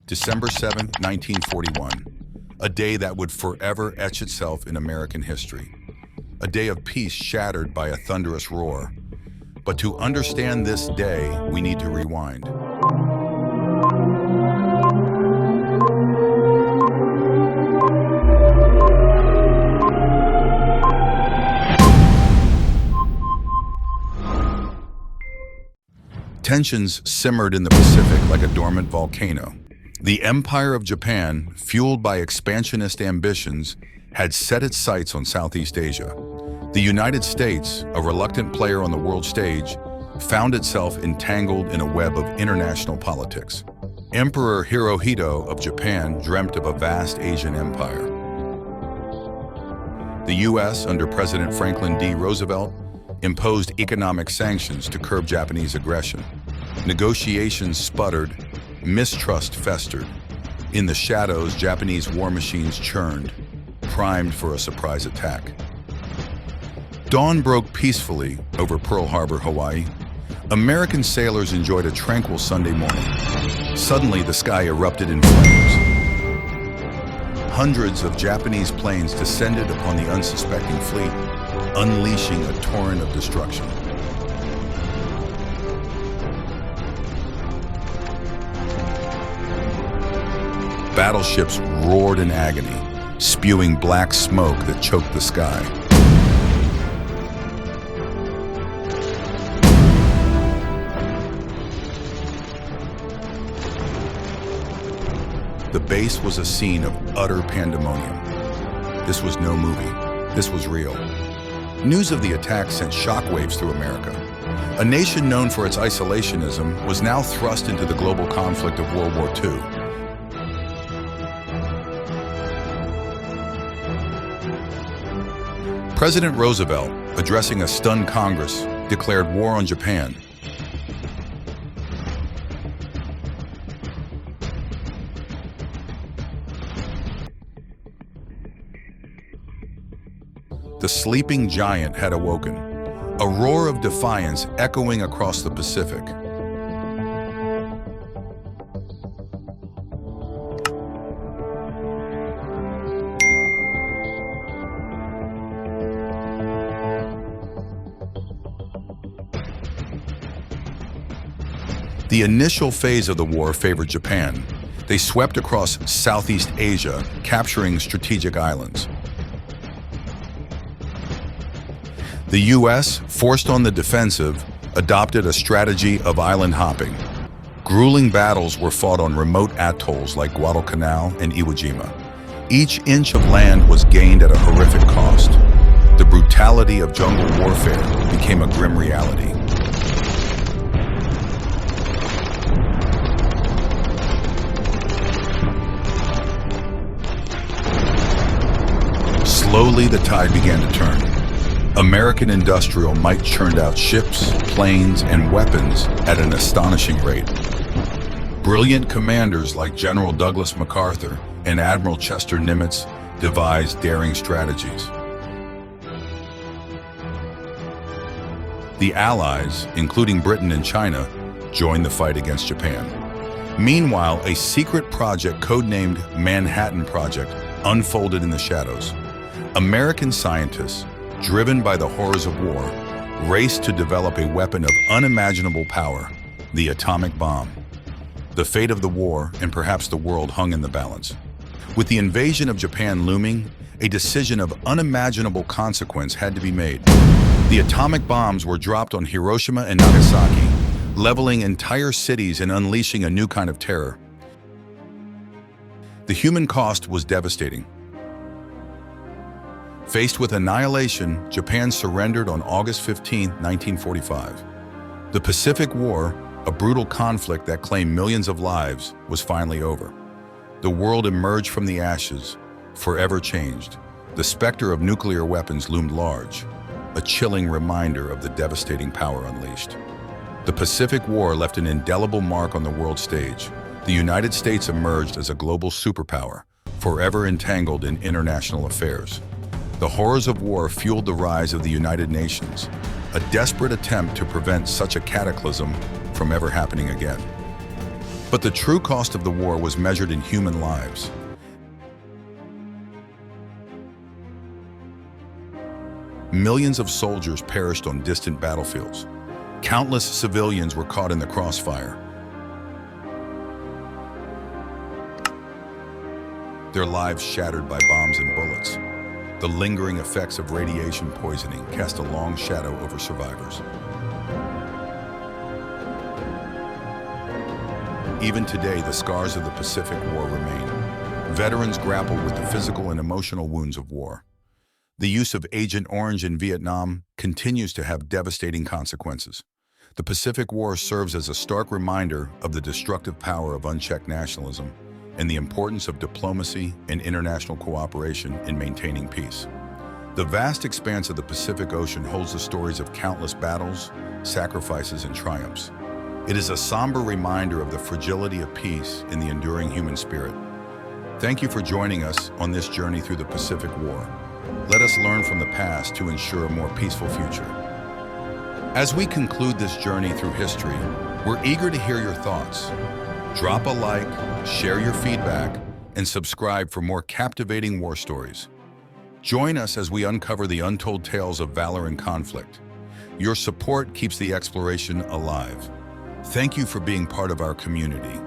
December 7, 1941, a day that would forever etch itself in American history. A day of peace shattered by a thunderous roar. But to understand this day, we need to rewind. Tensions simmered in the Pacific like a dormant volcano. The Empire of Japan, fueled by expansionist ambitions, had set its sights on Southeast Asia. The United States, a reluctant player on the world stage, found itself entangled in a web of international politics. Emperor Hirohito of Japan dreamt of a vast Asian empire. The U.S., under President Franklin D. Roosevelt, imposed economic sanctions to curb Japanese aggression. Negotiations sputtered, mistrust festered. In the shadows, Japanese war machines churned, primed for a surprise attack. Dawn broke peacefully over Pearl Harbor, Hawaii. American sailors enjoyed a tranquil Sunday morning. Suddenly, the sky erupted in flames. Hundreds of Japanese planes descended upon the unsuspecting fleet, unleashing a torrent of destruction. Battleships roared in agony, spewing black smoke that choked the sky. The base was a scene of utter pandemonium. This was no movie. This was real. News of the attack sent shockwaves through America. A nation known for its isolationism was now thrust into the global conflict of World War II. President Roosevelt, addressing a stunned Congress, declared war on Japan. The sleeping giant had awoken, a roar of defiance echoing across the Pacific. The initial phase of the war favored Japan. They swept across Southeast Asia, capturing strategic islands. The U.S., forced on the defensive, adopted a strategy of island hopping. Grueling battles were fought on remote atolls like Guadalcanal and Iwo Jima. Each inch of land was gained at a horrific cost. The brutality of jungle warfare became a grim reality. Slowly, the tide began to turn. American industrial might churned out ships, planes, and weapons at an astonishing rate. Brilliant commanders like General Douglas MacArthur and Admiral Chester Nimitz devised daring strategies. The Allies, including Britain and China, joined the fight against Japan. Meanwhile, a secret project codenamed Manhattan Project unfolded in the shadows. American scientists, driven by the horrors of war, raced to develop a weapon of unimaginable power, the atomic bomb. The fate of the war, and perhaps the world, hung in the balance. With the invasion of Japan looming, a decision of unimaginable consequence had to be made. The atomic bombs were dropped on Hiroshima and Nagasaki, leveling entire cities and unleashing a new kind of terror. The human cost was devastating. Faced with annihilation, Japan surrendered on August 15, 1945. The Pacific War, a brutal conflict that claimed millions of lives, was finally over. The world emerged from the ashes, forever changed. The specter of nuclear weapons loomed large, a chilling reminder of the devastating power unleashed. The Pacific War left an indelible mark on the world stage. The United States emerged as a global superpower, forever entangled in international affairs. The horrors of war fueled the rise of the United Nations, a desperate attempt to prevent such a cataclysm from ever happening again. But the true cost of the war was measured in human lives. Millions of soldiers perished on distant battlefields. Countless civilians were caught in the crossfire. Their lives shattered by bombs and bullets. The lingering effects of radiation poisoning cast a long shadow over survivors. Even today, the scars of the Pacific War remain. Veterans grapple with the physical and emotional wounds of war. The use of Agent Orange in Vietnam continues to have devastating consequences. The Pacific War serves as a stark reminder of the destructive power of unchecked nationalism and the importance of diplomacy and international cooperation in maintaining peace. The vast expanse of the Pacific Ocean holds the stories of countless battles, sacrifices, and triumphs. It is a somber reminder of the fragility of peace in the enduring human spirit. Thank you for joining us on this journey through the Pacific War. Let us learn from the past to ensure a more peaceful future. As we conclude this journey through history, we're eager to hear your thoughts. Drop a like, share your feedback, and subscribe for more captivating war stories. Join us as we uncover the untold tales of valor and conflict. Your support keeps the exploration alive. Thank you for being part of our community.